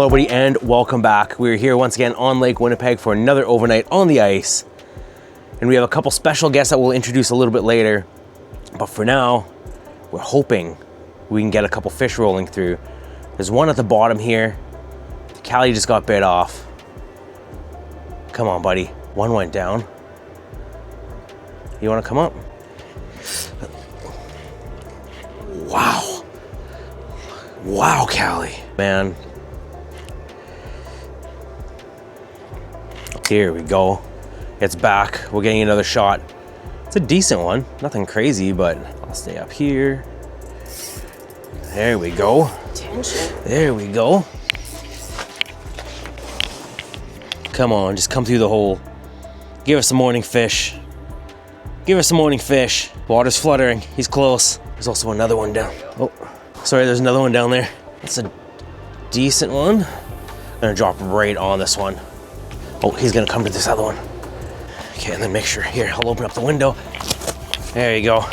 Hello everybody and welcome back. We're here once again on Lake Winnipeg for another overnight on the ice. And we have a couple special guests that we'll introduce a little bit later. But for now, we're hoping we can get a couple fish rolling through. There's one at the bottom here. Callie just got bit off. Come on, buddy. One went down. You wanna come up? Wow. Wow, Callie. Man. Here we go. It's back. We're getting another shot. It's a decent one. Nothing crazy, but I'll stay up here. There we go. Tension. There we go. Come on, just come through the hole. Give us some morning fish. Give us some morning fish. Water's fluttering. He's close. There's also another one down. Oh, sorry, there's another one down there. It's a decent one. I'm gonna drop right on this one. Oh, he's gonna come to this other one. Okay, and then make sure, here, I'll open up the window. There you go.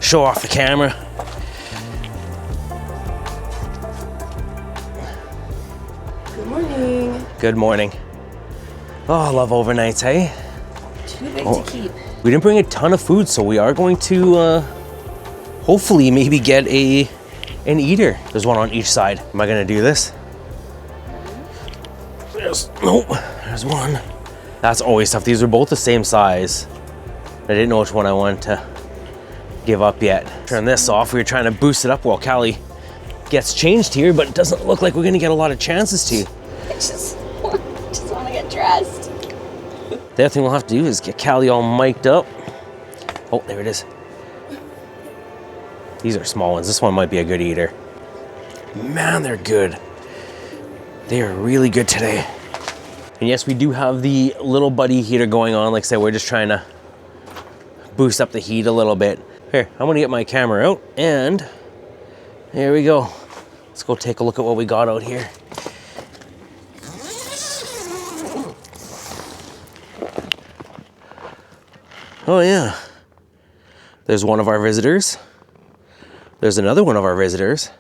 Show off the camera. Good morning. Good morning. Oh, I love overnights, hey? Too big to keep. We didn't bring a ton of food, so we are going to hopefully maybe get an eater. There's one on each side. Am I gonna do this? There's one. That's always tough. These are both the same size. I didn't know which one I wanted to give up yet. Turn this off. We were trying to boost it up while Callie gets changed here, but it doesn't look like we're gonna get a lot of chances to. I just want to get dressed. The other thing we'll have to do is get Callie all mic'd up. Oh, there it is. These are small ones. This one might be a good eater. Man, they're good. They are really good today. And yes, we do have the little buddy heater going on. Like I said, we're just trying to boost up the heat a little bit. Here, I'm gonna get my camera out and there we go. Let's go take a look at what we got out here. Oh yeah, there's one of our visitors. There's another one of our visitors.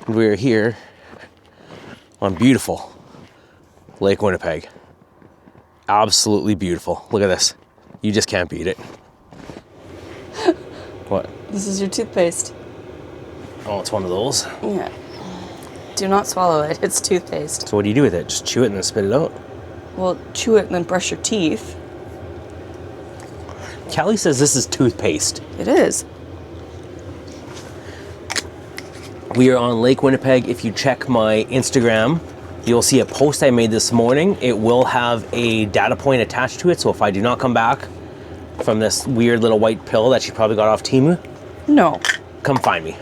We're here on beautiful Lake Winnipeg. Absolutely beautiful. Look at this. You just can't beat it. What? This is your toothpaste. Oh, it's one of those. Yeah. Do not swallow it. It's toothpaste. So what do you do with it? Just chew it and then spit it out? Well, chew it and then brush your teeth. Callie says this is toothpaste. It is. We are on Lake Winnipeg. If you check my Instagram, you'll see a post I made this morning. It will have a data point attached to it. So if I do not come back from this weird little white pill that she probably got off Temu, No. come find me.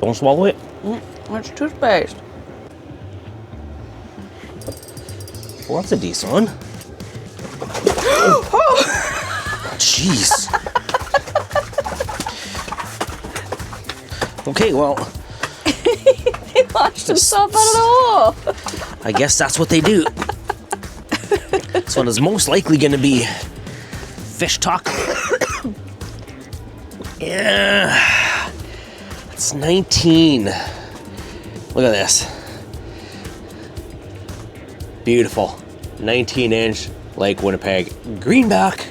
Don't swallow it. It's toothpaste. Well, that's a decent one. Jeez. Okay, well. He launched himself out of the hole. I guess that's what they do. This one is most likely going to be fish taco. Yeah. It's 19. Look at this. Beautiful. 19-inch Lake Winnipeg greenback.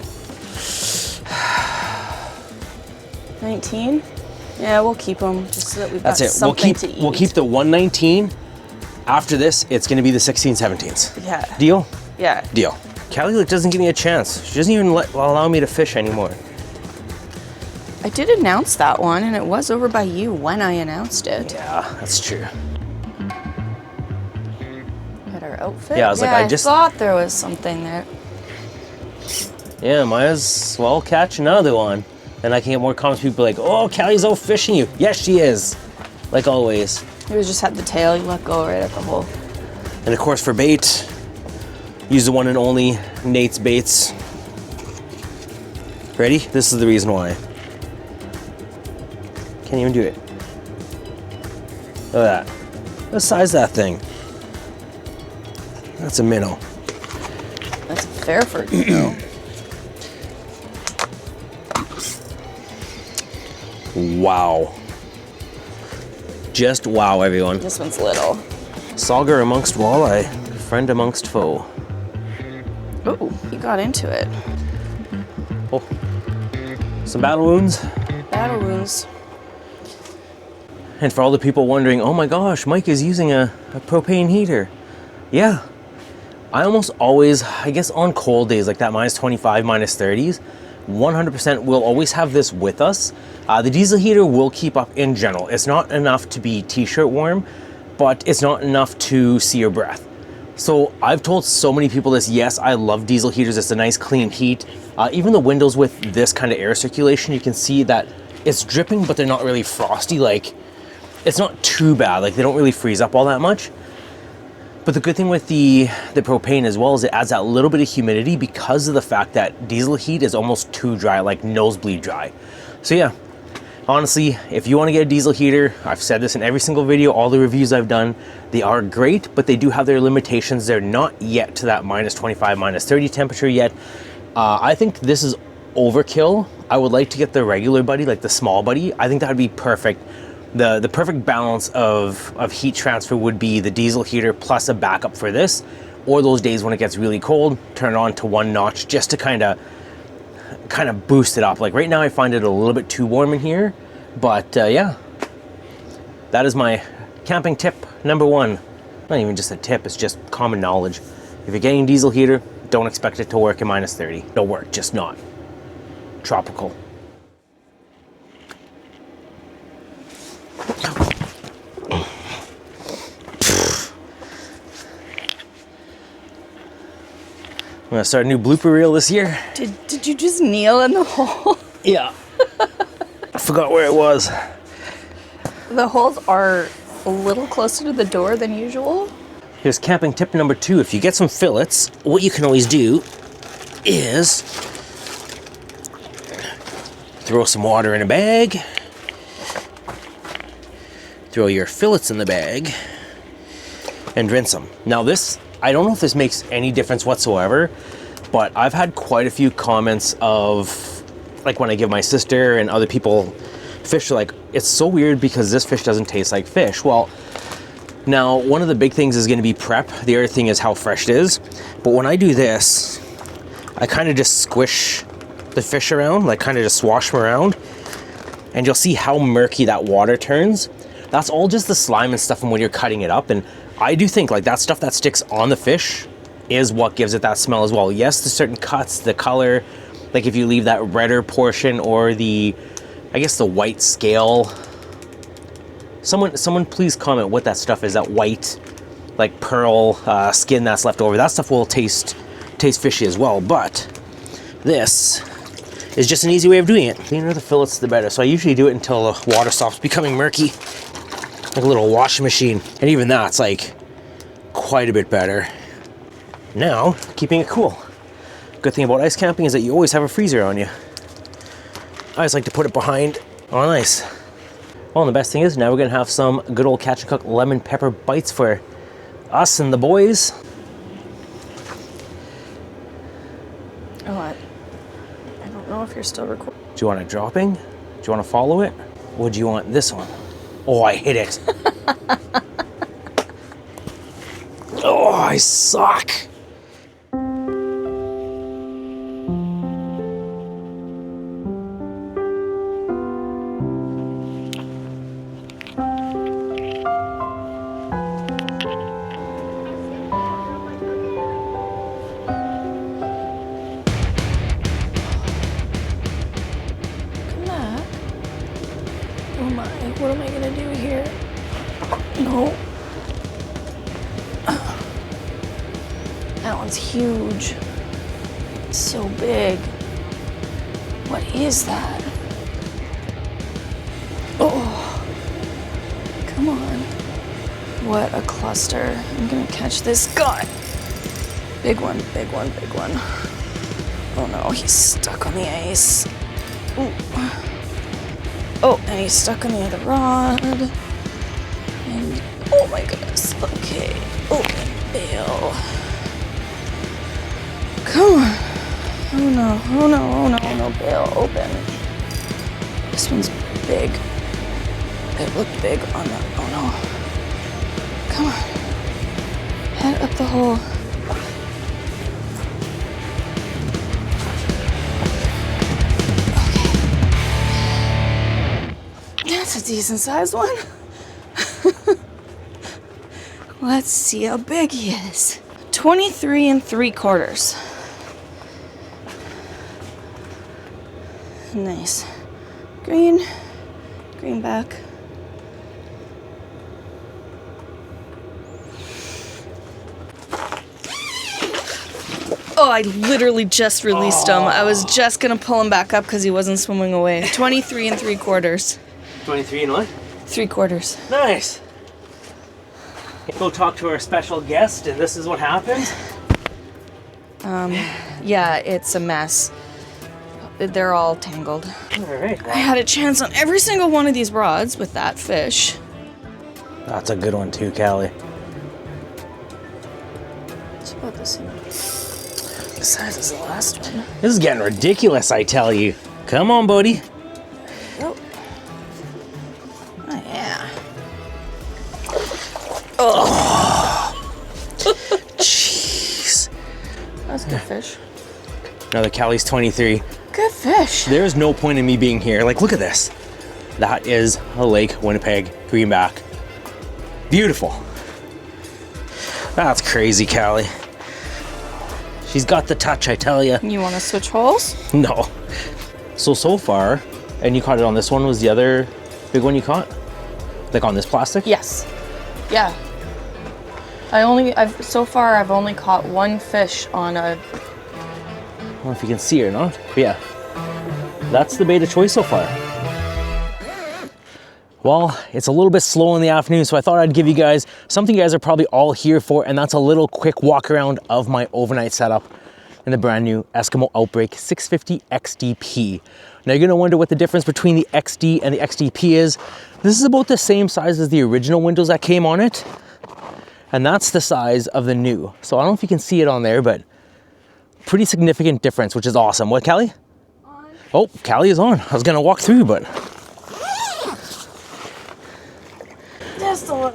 19? Yeah, we'll keep them just so that we've got That's it. something to eat. We'll keep the 119. After this, it's going to be the 16-17s. Yeah. Deal? Yeah. Deal. Callie doesn't give me a chance. She doesn't even allow me to fish anymore. I did announce that one, and it was over by you when I announced it. Yeah, that's true. At our outfit? Yeah, I was like, I just thought there was something there. Yeah, might as well catch another one. Then I can get more comments. People like, oh, Callie's out fishing you. Yes, she is. Like always. It was just had the tail. You let go right at the hole. And of course, for bait, use the one and only Nate's Baits. Ready? This is the reason why. Can't even do it. Look at that. What size is that thing? That's a minnow. That's a fair for you, though. Wow. Just wow, everyone. This one's little. Sauger amongst walleye, friend amongst foe. Oh, he got into it. Oh, some battle wounds. Battle wounds. And for all the people wondering, oh my gosh, Mike is using a propane heater. Yeah, I almost always, I guess on cold days like that, minus 25, minus 30s, 100% we'll always have this with us. The diesel heater will keep up in general. It's not enough to be t-shirt warm, but it's not enough to see your breath. So I've told so many people this, yes, I love diesel heaters. It's a nice clean heat. Even the windows with this kind of air circulation, you can see that it's dripping, but they're not really frosty. Like, it's not too bad. Like, they don't really freeze up all that much. But the good thing with the propane as well is it adds that little bit of humidity because of the fact that diesel heat is almost too dry, like nosebleed dry. So yeah, honestly, if you want to get a diesel heater, I've said this in every single video, all the reviews I've done, they are great, but they do have their limitations. They're not yet to that minus 25, minus 30 temperature yet. I think this is overkill. I would like to get the regular buddy, like the small buddy. I think that would be perfect. The perfect balance of heat transfer would be the diesel heater plus a backup for this, or those days when it gets really cold, turn it on to 1 notch just to kind of boost it up. Like right now I find it a little bit too warm in here, but yeah, that is my camping tip number 1. Not even just a tip, it's just common knowledge. If you're getting a diesel heater, don't expect it to work in minus 30. It'll work, just not tropical. I'm gonna start a new blooper reel this year. Did you just kneel in the hole? Yeah. I forgot where it was. The holes are a little closer to the door than usual. Here's camping tip number 2. If you get some fillets, what you can always do is throw some water in a bag, throw your fillets in the bag, and rinse them. Now this, I don't know if this makes any difference whatsoever, but I've had quite a few comments of, like when I give my sister and other people fish, like, it's so weird because this fish doesn't taste like fish. Well, now one of the big things is going to be prep. The other thing is how fresh it is. But when I do this, I kind of just squish the fish around, like kind of just swash them around, and you'll see how murky that water turns. That's all just the slime and stuff from when you're cutting it up. And I do think like that stuff that sticks on the fish is what gives it that smell as well. Yes, the certain cuts, the color, like if you leave that redder portion or the, I guess the white scale. Someone please comment what that stuff is, that white, like pearl skin that's left over. That stuff will taste fishy as well, but this is just an easy way of doing it. The cleaner the fillets, the better. So I usually do it until the water stops becoming murky, like a little washing machine. And even that's like quite a bit better. Now, keeping it cool. Good thing about ice camping is that you always have a freezer on you. I just like to put it behind on ice. Well, and the best thing is now we're gonna have some good old Catch and Cook lemon pepper bites for us and the boys. Oh, I don't know if you're still recording. Do you want it dropping? Do you want to follow it? Or do you want this one? Oh, I hit it. Oh, I suck. Oh my, what am I gonna do here? No. That one's huge. It's so big. What is that? Oh, come on. What a cluster. I'm gonna catch this guy. Big one, big one, big one. Oh no, he's stuck on the ice. Ooh. Oh, and he's stuck on the other rod. And, oh my goodness. Okay, open bail. Come on. Oh no, oh no, oh no, oh no, bail, open. This one's big. It looked big on the, oh no. Come on. Head up the hole. Okay. That's a decent sized one. Let's see how big he is. 23 3/4. Nice. Green back. Oh, I literally just released him. I was just gonna pull him back up because he wasn't swimming away. 23 3/4. 23 and what? 3/4. Nice. Go talk to our special guest, and this is what happens. Yeah, it's a mess. They're all tangled. All right. I had a chance on every single one of these rods with that fish. That's a good one too, Callie. It's about the same size as the last one. This is getting ridiculous, I tell you. Come on, buddy. Oh, yeah. Oh. Jeez. That's a good fish. Another Callie's 23. Good fish. There's no point in me being here. Like, look at this. That is a Lake Winnipeg greenback. Beautiful. That's crazy, Callie. She's got the touch, I tell you. You want to switch holes? No. So far, and you caught it on this one, was the other big one you caught? Like on this plastic? Yes. Yeah. So far I've only caught one fish on a... I don't know if you can see it or not, but yeah. That's the bait of choice so far. Well, it's a little bit slow in the afternoon, so I thought I'd give you guys something you guys are probably all here for, and that's a little quick walk around of my overnight setup in the brand new Eskimo Outbreak 650 XDP. Now you're gonna wonder what the difference between the XD and the XDP is. This is about the same size as the original windows that came on it, and that's the size of the new. So I don't know if you can see it on there, but pretty significant difference, which is awesome. What, Callie? On. Oh, Callie is on. I was gonna walk through, but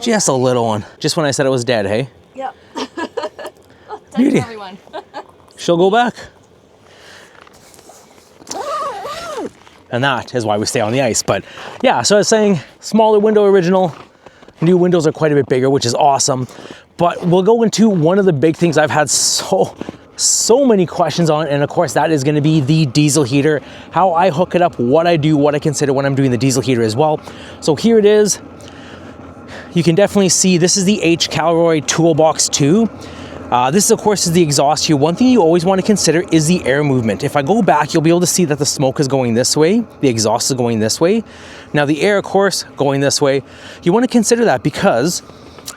just a little one. Just when I said it was dead, hey? Yep. Beauty. Everyone. She'll go back. And that is why we stay on the ice. But yeah, so I was saying, smaller window original. New windows are quite a bit bigger, which is awesome. But we'll go into one of the big things I've had so many questions on, and of course that is going to be the diesel heater, how I hook it up, what I do, what I consider when I'm doing the diesel heater as well. So here it is. You can definitely see this is the Hcalory Toolbox 2. This of course is the exhaust here. One thing you always want to consider is the air movement. If I go back, you'll be able to see that the smoke is going this way, the exhaust is going this way. Now the air, of course, going this way. You want to consider that because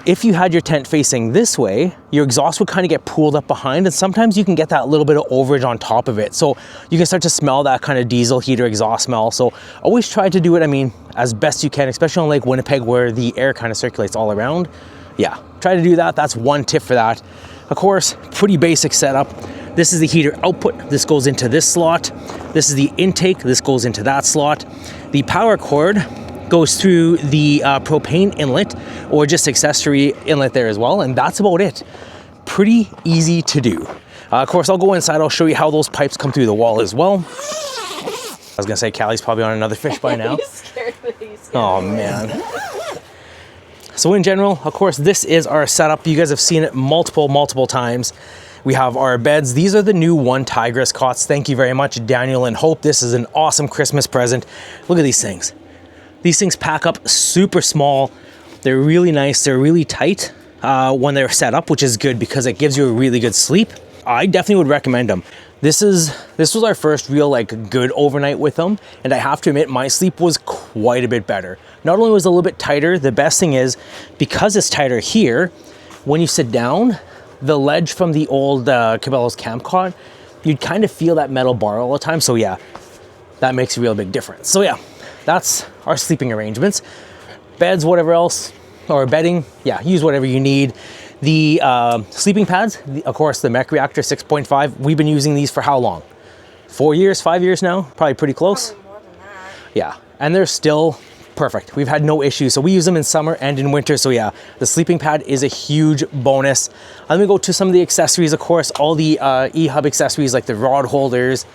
if you had your tent facing this way, your exhaust would kind of get pulled up behind, and sometimes you can get that little bit of overage on top of it. So you can start to smell that kind of diesel heater exhaust smell. So always try to do it, I mean, as best you can, especially on Lake Winnipeg where the air kind of circulates all around. Yeah, try to do that. That's one tip for that. Of course, pretty basic setup. This is the heater output. This goes into this slot. This is the intake. This goes into that slot. The power cord goes through the propane inlet or just accessory inlet there as well, and that's about it. Pretty easy to do. Of course, I'll go inside, I'll show you how those pipes come through the wall as well. I was gonna say Callie's probably on another fish by now. Oh man. So in general, of course, this is our setup. You guys have seen it multiple times. We have our beds. These are the new One Tigress cots. Thank you very much, Daniel and Hope. This is an awesome Christmas present. Look at these things. These things pack up super small. They're really nice. They're really tight when they're set up, which is good because it gives you a really good sleep. I definitely would recommend them. This was our first real good overnight with them, and I have to admit my sleep was quite a bit better. Not only was it a little bit tighter, the best thing is because it's tighter here, when you sit down, the ledge from the old Cabela's camp cot, you'd kind of feel that metal bar all the time. So yeah, that makes a real big difference. So yeah, that's our sleeping arrangements. Beds, whatever else, or bedding, yeah, use whatever you need. The sleeping pads, of course, the Mech Reactor 6.5, we've been using these for how long? 4 years, 5 years now? Probably pretty close. Probably more than that. Yeah, and they're still perfect. We've had no issues. So we use them in summer and in winter. So yeah, the sleeping pad is a huge bonus. Let me go to some of the accessories. Of course, all the E-hub accessories like the rod holders,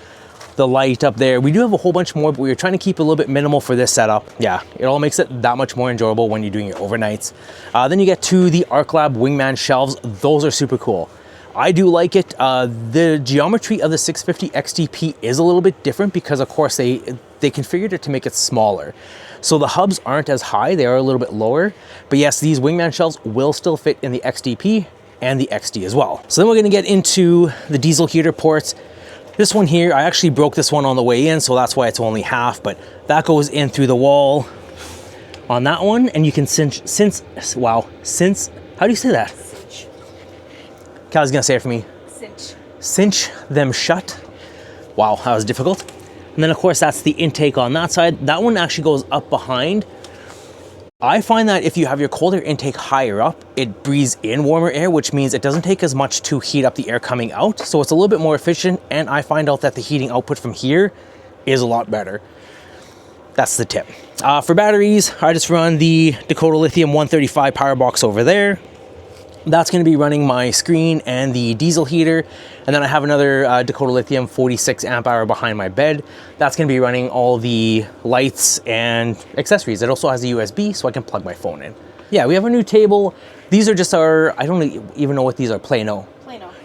the light up there. We do have a whole bunch more, but we were trying to keep it a little bit minimal for this setup. Yeah, it all makes it that much more enjoyable when you're doing your overnights. Then you get to the Arc Lab Wingman shelves. Those are super cool. I do like it. The geometry of the 650 XTP is a little bit different because of course they configured it to make it smaller. So the hubs aren't as high, they are a little bit lower. But yes, these Wingman shelves will still fit in the XTP and the XD as well. So then we're gonna get into the diesel heater ports. This one here, I actually broke this one on the way in, so that's why it's only half, but that goes in through the wall on that one, and you can cinch, how do you say that? Callie's gonna say it for me. Cinch them shut. Wow, that was difficult. And then of course that's the intake on that side. That one actually goes up behind. I find that if you have your cold air intake higher up, it breathes in warmer air, which means it doesn't take as much to heat up the air coming out. So it's a little bit more efficient. And I find out that the heating output from here is a lot better. That's the tip. For batteries, I just run the Dakota Lithium 135 power box over there. That's going to be running my screen and the diesel heater. And then I have another Dakota Lithium 46 amp hour behind my bed. That's going to be running all the lights and accessories. It also has a USB so I can plug my phone in. Yeah, we have a new table. These are just our, I don't even know what these are, Plano.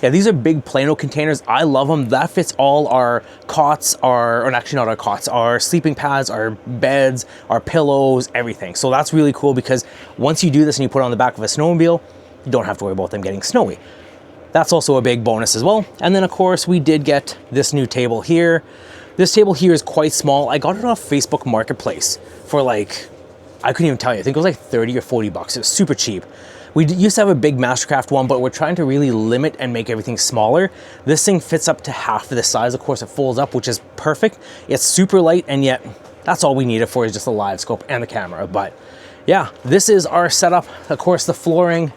Yeah, these are big Plano containers. I love them. That fits all our cots, or actually not our cots, our sleeping pads, our beds, our pillows, everything. So that's really cool because once you do this and you put it on the back of a snowmobile, you don't have to worry about them getting snowy. That's also a big bonus as well. And then of course we did get this new table here. This table here is quite small. I got it off Facebook Marketplace for like, I couldn't even tell you, I think it was like 30 or 40 bucks. It was super cheap. We used to have a big Mastercraft one, but we're trying to really limit and make everything smaller. This thing fits up to half of the size. Of course it folds up, which is perfect. It's super light, and yet that's all we need it for is just a live scope and the camera. But yeah, this is our setup. Of course, the flooring,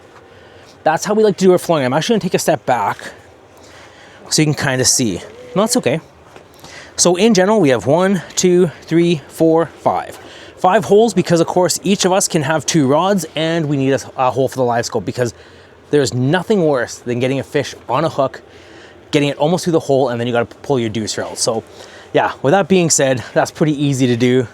that's how we like to do our flooring. I'm actually gonna take a step back so you can kind of see. No, that's okay. So in general, we have 1, 2, 3, 4, 5. 5 holes because of course each of us can have 2 rods, and we need a hole for the live scope because there's nothing worse than getting a fish on a hook, getting it almost through the hole, and then you gotta pull your deuce reel. So yeah, with that being said, that's pretty easy to do.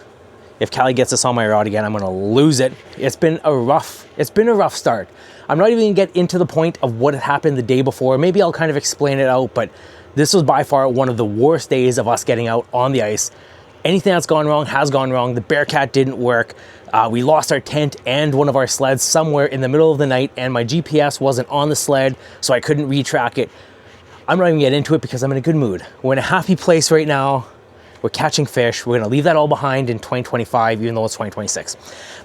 If Callie gets us on my rod again, I'm gonna lose it. It's been a rough start. I'm not even gonna get into the point of what had happened the day before. Maybe I'll kind of explain it out, but this was by far one of the worst days of us getting out on the ice. Anything that's gone wrong has gone wrong. The Bearcat didn't work. We lost our tent and one of our sleds somewhere in the middle of the night, and my GPS wasn't on the sled, so I couldn't retrack it. I'm not even gonna get into it because I'm in a good mood. We're in a happy place right now. We're catching fish. We're gonna leave that all behind in 2025, even though it's 2026.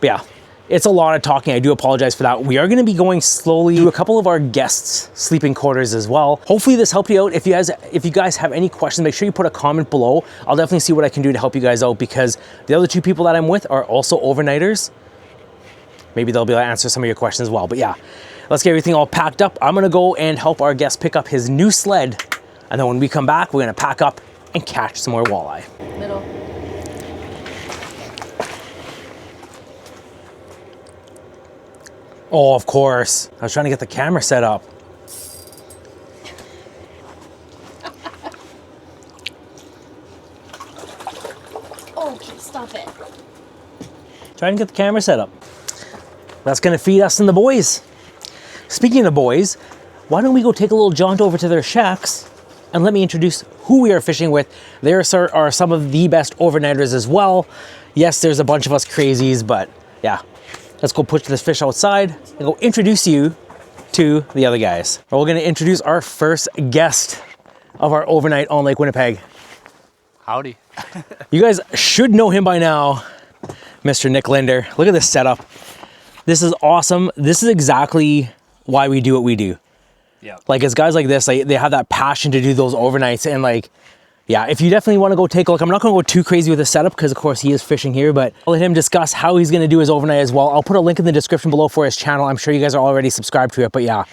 But yeah, it's a lot of talking. I do apologize for that. We are gonna be going slowly to a couple of our guests' sleeping quarters as well. Hopefully this helped you out. If you guys have any questions, make sure you put a comment below. I'll definitely see what I can do to help you guys out because the other 2 people that I'm with are also overnighters. Maybe they'll be able to answer some of your questions as well. But yeah, let's get everything all packed up. I'm gonna go and help our guest pick up his new sled. And then when we come back, we're gonna pack up and catch some more walleye. Middle. Oh, of course. I was trying to get the camera set up. Okay, stop it. Trying to get the camera set up. That's gonna feed us and the boys. Speaking of boys, why don't we go take a little jaunt over to their shacks and let me introduce who we are fishing with. There are some of the best overnighters as well. Yes, there's a bunch of us crazies, but yeah. Let's go put this fish outside and go introduce you to the other guys. We're gonna introduce our first guest of our overnight on Lake Winnipeg. Howdy. You guys should know him by now, Mr. Nick Linder. Look at this setup. This is awesome. This is exactly why we do what we do. Yeah. Like it's guys like this, they have that passion to do those overnights, and like, yeah, if you definitely want to go take a look, I'm not going to go too crazy with the setup because of course he is fishing here, but I'll let him discuss how he's going to do his overnight as well. I'll put a link in the description below for his channel. I'm sure you guys are already subscribed to it, but yeah,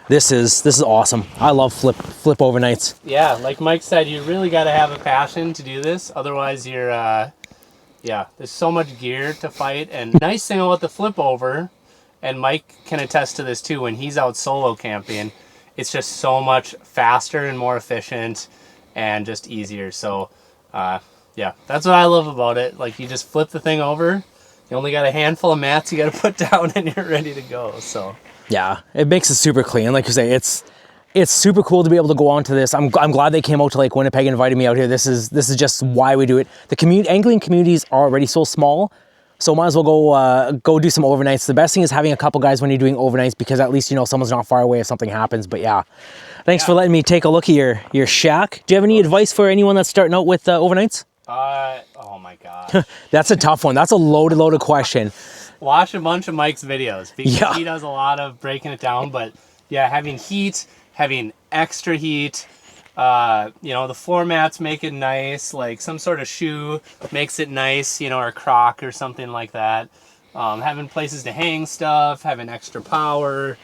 this is awesome. I love flip overnights. Yeah, like Mike said, you really got to have a passion to do this. Otherwise you're yeah, there's so much gear to fight. And nice thing about the flip over, and Mike can attest to this too, when he's out solo camping, it's just so much faster and more efficient and just easier. So yeah, that's what I love about it. Like, you just flip the thing over, you only got a handful of mats you got to put down, and you're ready to go. So yeah, it makes it super clean. Like you say, it's super cool to be able to go on to this. I'm glad they came out to Lake Winnipeg and invited me out here. This is just why we do it. The angling communities are already so small, so might as well go do some overnights. The best thing is having a couple guys when you're doing overnights, because at least you know someone's not far away if something happens. But yeah, thanks for letting me take a look at your shack. Do you have any advice for anyone that's starting out with overnights? Oh my gosh. That's a tough one. That's a loaded question. Watch a bunch of Mike's videos, because Yeah. he does a lot of breaking it down. But yeah, having heat, having extra heat, you know, the floor mats make it nice, like some sort of shoe makes it nice, you know, or croc or something like that. Having places to hang stuff, having extra power,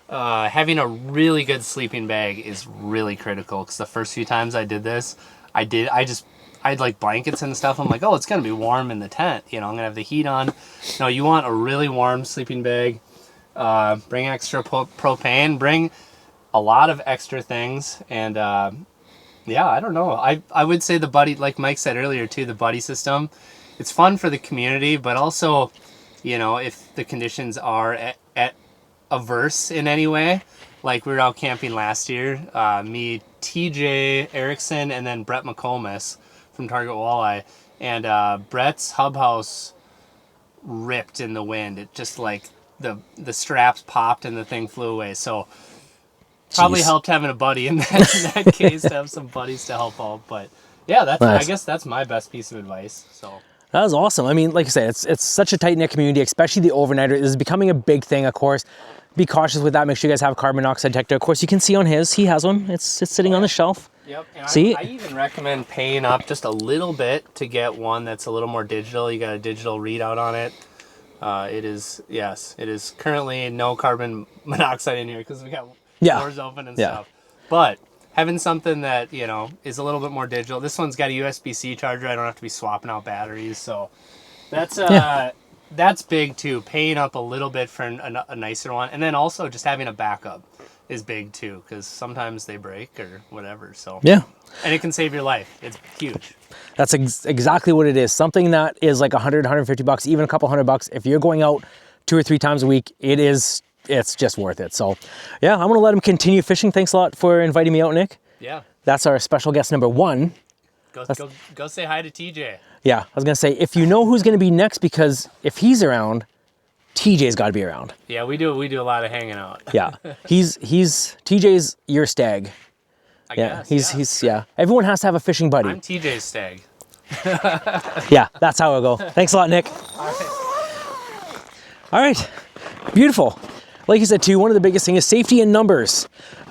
having a really good sleeping bag is really critical, because the first few times I did this, I had like blankets and stuff. I'm like, oh, it's gonna be warm in the tent, you know, I'm gonna have the heat on. No, you want a really warm sleeping bag. Bring extra propane, bring a lot of extra things. And yeah, I don't know, I would say the buddy, like Mike said earlier too, the buddy system, it's fun for the community, but also, you know, if the conditions are at averse in any way, like we were out camping last year, me, TJ, Erickson, and then Brett McComas from Target Walleye, and Brett's hub house ripped in the wind. It just, like, the straps popped and the thing flew away. So probably helped having a buddy in that case, to have some buddies to help out. But yeah, that's Nice. I guess that's my best piece of advice. So That was awesome. I mean, like I said, it's such a tight-knit community, especially the overnighter. This is becoming a big thing, of course. Be cautious with that. Make sure you guys have a carbon monoxide detector. Of course, you can see on his. He has one. It's sitting on the shelf. yep. And See? I even recommend paying up just a little bit to get one that's a little more digital. You got a digital readout on it. It is currently no carbon monoxide in here, because we got doors open and stuff. But having something that, you know, is a little bit more digital. This one's got a USB-C charger. I don't have to be swapping out batteries. So that's big too. Paying up a little bit for a nicer one. And then also just having a backup is big too, because sometimes they break or whatever. So Yeah. And it can save your life. It's huge. That's exactly what it is. Something that is like $100, $150, even a couple $100. If you're going out 2 or 3 times a week, it's just worth it. So yeah, I'm gonna let him continue fishing. Thanks a lot for inviting me out, Nick. Yeah. That's our special guest number 1. Go say hi to TJ. Yeah, I was gonna say, if you know who's gonna be next, because if he's around, TJ's gotta be around. Yeah, we do a lot of hanging out. Yeah, TJ's your stag. I guess. He's everyone has to have a fishing buddy. I'm TJ's stag. Yeah, that's how it'll go. Thanks a lot, Nick. All right, beautiful. Like you said too, one of the biggest things is safety in numbers.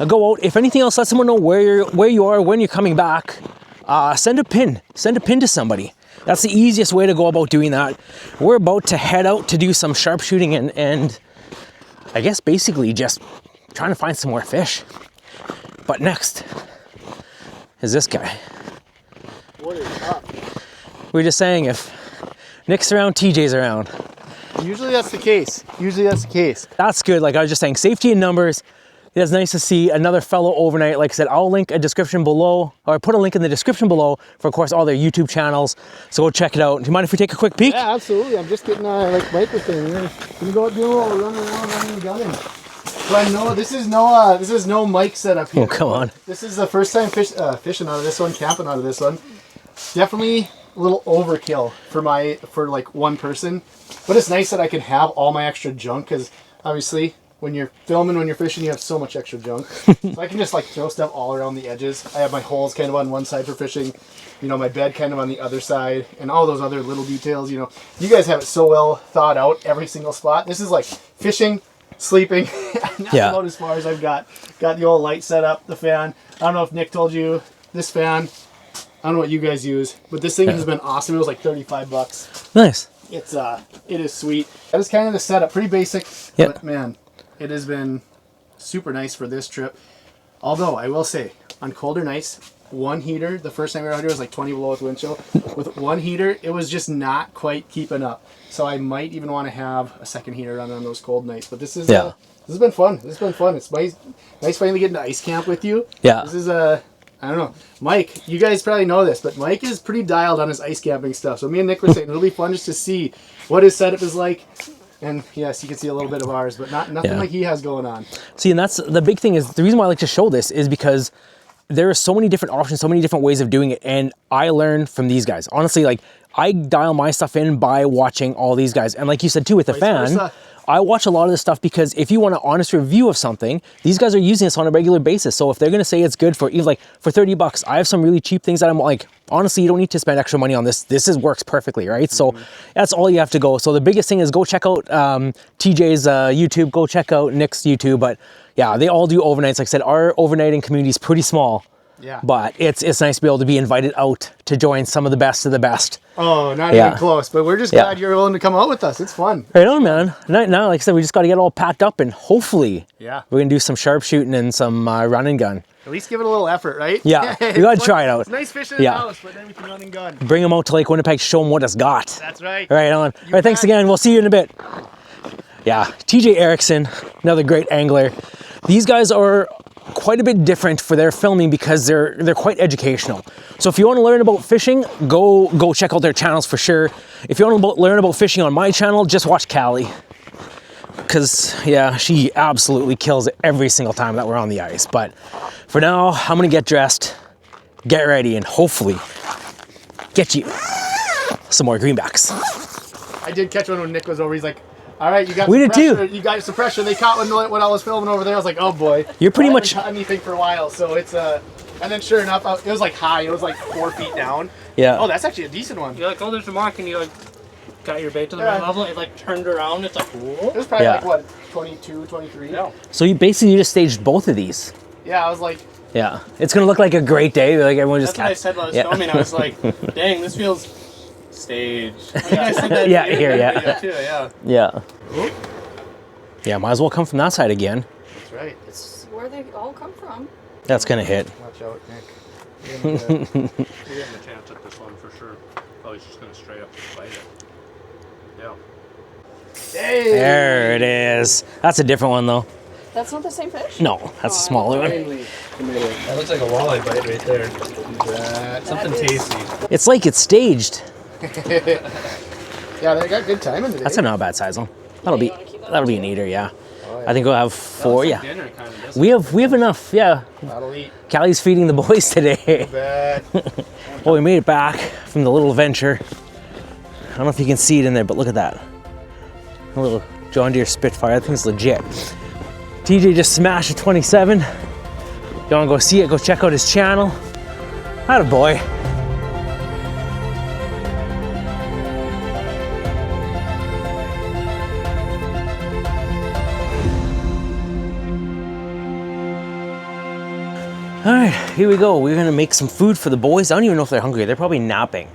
Go out. If anything else, let someone know where you are when you're coming back. Send a pin to somebody. That's the easiest way to go about doing that. We're about to head out to do some sharpshooting and I guess basically just trying to find some more fish. But next is this guy. What is up? We were just saying, if Nick's around, TJ's around. Usually that's the case. That's good. Like I was just saying, safety in numbers. It's nice to see another fellow overnight. Like I said, I'll link a description below, or I put a link in the description below for, of course, all their YouTube channels. So go check it out. Do you mind if we take a quick peek? Yeah, absolutely. I'm just getting like Mike was saying, we're gonna go do a little run around, running and gunning. But no, this is no mic setup here. Oh, come on. This is the first time fishing out of this one, camping out of this one. Definitely a little overkill for like one person. But it's nice that I can have all my extra junk, because obviously when you're filming, when you're fishing, you have so much extra junk. So I can just like throw stuff all around the edges. I have my holes kind of on one side for fishing, you know, my bed kind of on the other side, and all those other little details, you know. You guys have it so well thought out, every single spot. This is like fishing, sleeping. That's about as far as I've got. Got the old light set up, the fan. I don't know if Nick told you, this fan, I don't know what you guys use, but this thing has been awesome. It was like $35. Nice. It is sweet. That is kind of the setup, pretty basic, but man, it has been super nice for this trip. Although I will say, on colder nights, one heater. The first time we were out here, it was like 20 below with wind chill. With one heater, it was just not quite keeping up. So I might even want to have a second heater on those cold nights. But this is this has been fun. This has been fun. It's nice finally getting to ice camp with you. Yeah. This is I don't know. Mike, you guys probably know this, but Mike is pretty dialed on his ice camping stuff. So me and Nick were saying it'll be fun just to see what his setup is like. And yes, you can see a little bit of ours, but nothing like he has going on. See, and that's the big thing is the reason why I like to show this is because there are so many different options, so many different ways of doing it. And I learn from these guys. Honestly, like I dial my stuff in by watching all these guys. And like you said too, with the fan, I watch a lot of this stuff because if you want an honest review of something, these guys are using this on a regular basis. So if they're going to say it's good for even like for 30 bucks, I have some really cheap things that I'm like, honestly, you don't need to spend extra money on this. This works perfectly, right? So that's all you have to go. So the biggest thing is go check out TJ's YouTube, go check out Nick's YouTube. But yeah, they all do overnights. Like I said, our overnighting community is pretty small. Yeah. But it's nice to be able to be invited out to join some of the best of the best. Oh, not even close. But we're just glad you're willing to come out with us. It's fun. Right on, man. Now, like I said, we just got to get all packed up and hopefully we're going to do some sharpshooting and some run and gun. At least give it a little effort, right? Yeah, we got to try it out. It's nice fishing in the house, but then we can run and gun. Bring them out to Lake Winnipeg, show them what it's got. That's right. Right on. All right, thanks again. We'll see you in a bit. Yeah, TJ Erickson, another great angler. These guys are quite a bit different for their filming because they're quite educational. So if you want to learn about fishing, go check out their channels for sure. If you want to learn about fishing on my channel, just watch Callie. Because yeah, she absolutely kills it every single time that we're on the ice. But for now, I'm gonna get dressed, get ready, and hopefully get you some more greenbacks. I did catch one when Nick was over. He's like, all right, you got we some did pressure. too. You got some pressure. They caught when I was filming over there. I was like, oh boy. You're pretty I much haven't caught anything for a while. So it's and then sure enough, it was like high. It was like 4 feet down. Yeah. Oh, that's actually a decent one. You're like, oh, there's a mark, and you like got your bait to the right level. It like turned around. It's like, whoa. It was probably like what, 22, 23. Yeah. So you basically just staged both of these. Yeah, I was like. Yeah, it's gonna look like a great day. Like everyone just. That's what I said while I was filming. I was like, dang, this feels staged. I think I said that Yeah. Yeah, might as well come from that side again. That's right. It's where they all come from. That's gonna hit. Watch out, Nick. You're getting a chance at this one for sure. Oh, he's just gonna straight up bite it. Yeah. Hey. There it is. That's a different one though. That's not the same fish? No, that's a smaller one. That looks like a walleye bite right there. Something tasty. It's like it's staged. Yeah, they got good timing today. That's a not bad size one. That'll be an eater, yeah. Oh, yeah. I think we'll have 4, yeah. Dinner kind of We have enough, yeah. That'll eat. Callie's feeding the boys today. Bad. Well, we made it back from the little venture. I don't know if you can see it in there, but look at that. A little John Deere Spitfire, that thing's legit. TJ just smashed a 27. If you wanna go see it, go check out his channel. Atta boy. All right, here we go. We're gonna make some food for the boys. I don't even know if they're hungry. They're probably napping.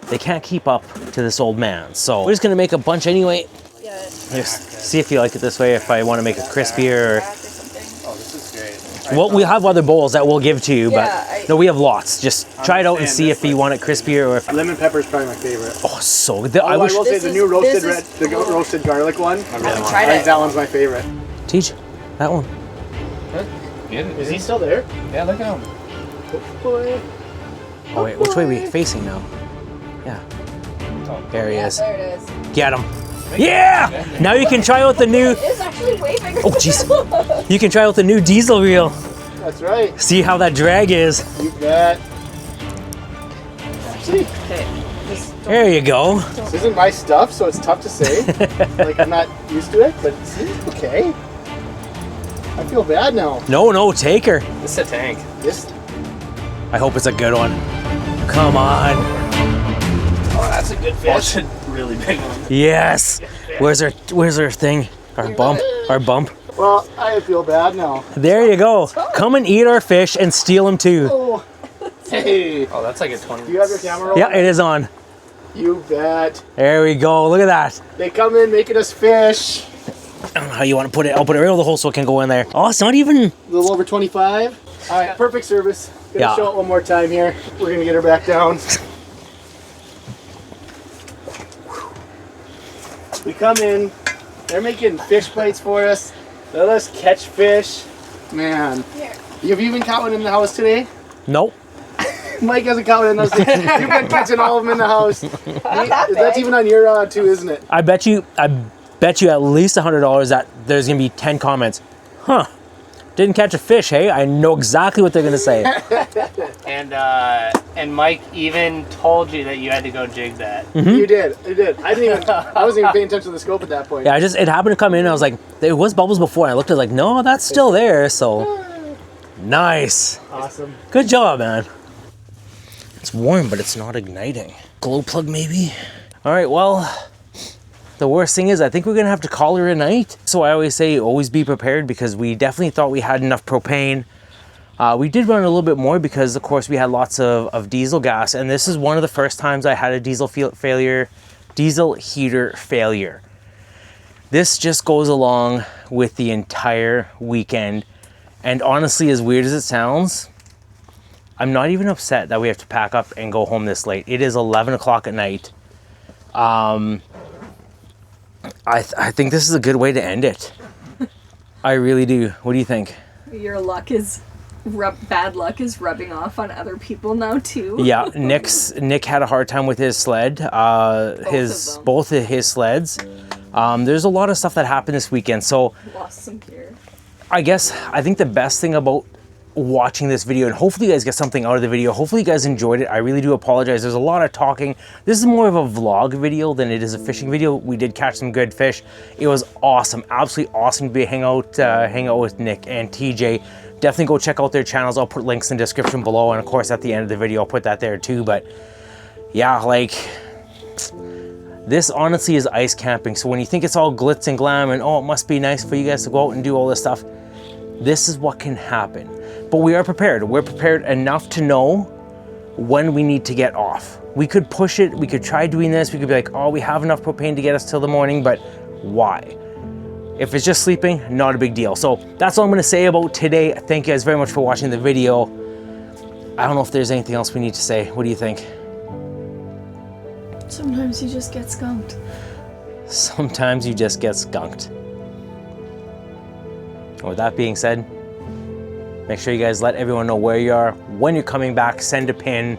They can't keep up to this old man. So we're just gonna make a bunch anyway. Yeah. Just see if you like it this way, if I wanna make it crispier. Oh, this is great. Well, we have other bowls that we'll give to you, Yeah, but no, we have lots. Just try it out and see if you want it crispier or if... Lemon pepper is probably my favorite. Oh, so good. I will say This the is- new roasted this is- roasted garlic one. I haven't I tried think it. that one's my favorite. Teach that one. Is he still there? Yeah, look at him. Boy. Oh wait, which way are we facing now? Yeah. There he is. There it is. Get him. Yeah! Now you can try out the new... It's actually way bigger. Oh, jeez. You can try out the new diesel reel. That's right. See how that drag is. You bet. See, There you go. this isn't my stuff, so it's tough to say. Like, I'm not used to it, but it seems okay. I feel bad now. No, take her. This is a tank. This. I hope it's a good one. Come on. Oh, that's a good fish. That's a really big one. Yes. Where's our thing? Our bump. Well, I feel bad now. There you go. Come and eat our fish and steal them too. Oh. Hey. Oh, that's like a 20. Do you have your camera rolling? Yeah, it is on. You bet. There we go. Look at that. They come in making us fish. I don't know how you want to put it. I'll put it right over the hole so it can go in there. Oh, it's not even... A little over 25. All right, perfect service. Gonna Yeah. show it one more time here. We're gonna get her back down. We come in, they're making fish bites for us. Let us catch fish. Man. Here. Have you even caught one in the house today? Nope. Mike hasn't caught one in the house today. You've been catching all of them in the house. That's even on your rod too, isn't it? I bet you at least $100 that there's gonna be 10 comments. Huh? Didn't catch a fish, hey? I know exactly what they're gonna say. And Mike even told you that you had to go jig that. You did. You did. I wasn't even paying attention to the scope at that point. Yeah, it happened to come in. And I was like, there was bubbles before. And I looked at it like, no, that's still there. So nice. Awesome. Good job, man. It's warm, but it's not igniting. Glow plug, maybe. All right. Well, the worst thing is, I think we're gonna have to call her a night. So I always say, always be prepared, because we definitely thought we had enough propane. We did run a little bit more because, of course, we had lots of diesel gas, and this is one of the first times I had a diesel heater failure. This just goes along with the entire weekend, and honestly, as weird as it sounds, I'm not even upset that we have to pack up and go home this late. It is 11 o'clock at night. I think this is a good way to end it. I really do. What do you think? Your luck is bad luck is rubbing off on other people now too. Yeah, Nick had a hard time with his sled. Both of his sleds. There's a lot of stuff that happened this weekend. So Lost some gear. I think the best thing about watching this video, and hopefully you guys get something out of the video, hopefully you guys enjoyed it. I really do apologize. There's a lot of talking. This is more of a vlog video than it is a fishing video. We did catch some good fish. It was awesome, absolutely awesome to hang out with Nick and TJ. Definitely go check out their channels. I'll put links in the description below, and of course at the end of the video I'll put that there too. But yeah, like, this honestly is ice camping. So when you think it's all glitz and glam and oh, it must be nice for you guys to go out and do all this stuff, this is what can happen. But we are prepared. We're prepared enough to know when we need to get off. We could push it, we could try doing this, we could be like, oh, we have enough propane to get us till the morning, but why? If it's just sleeping, not a big deal. So that's all I'm gonna say about today. Thank you guys very much for watching the video. I don't know if there's anything else we need to say. What do you think? Sometimes you just get skunked. Sometimes you just get skunked. With that being said, make sure you guys let everyone know where you are, when you're coming back, send a pin,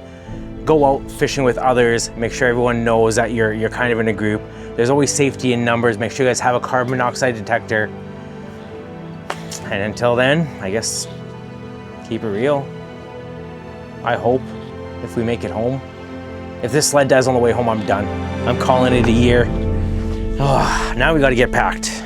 go out fishing with others, make sure everyone knows that you're kind of in a group. There's always safety in numbers. Make sure you guys have a carbon monoxide detector. And until then, I guess, keep it real. I hope, if we make it home. If this sled dies on the way home, I'm done. I'm calling it a year. Oh, now we gotta get packed.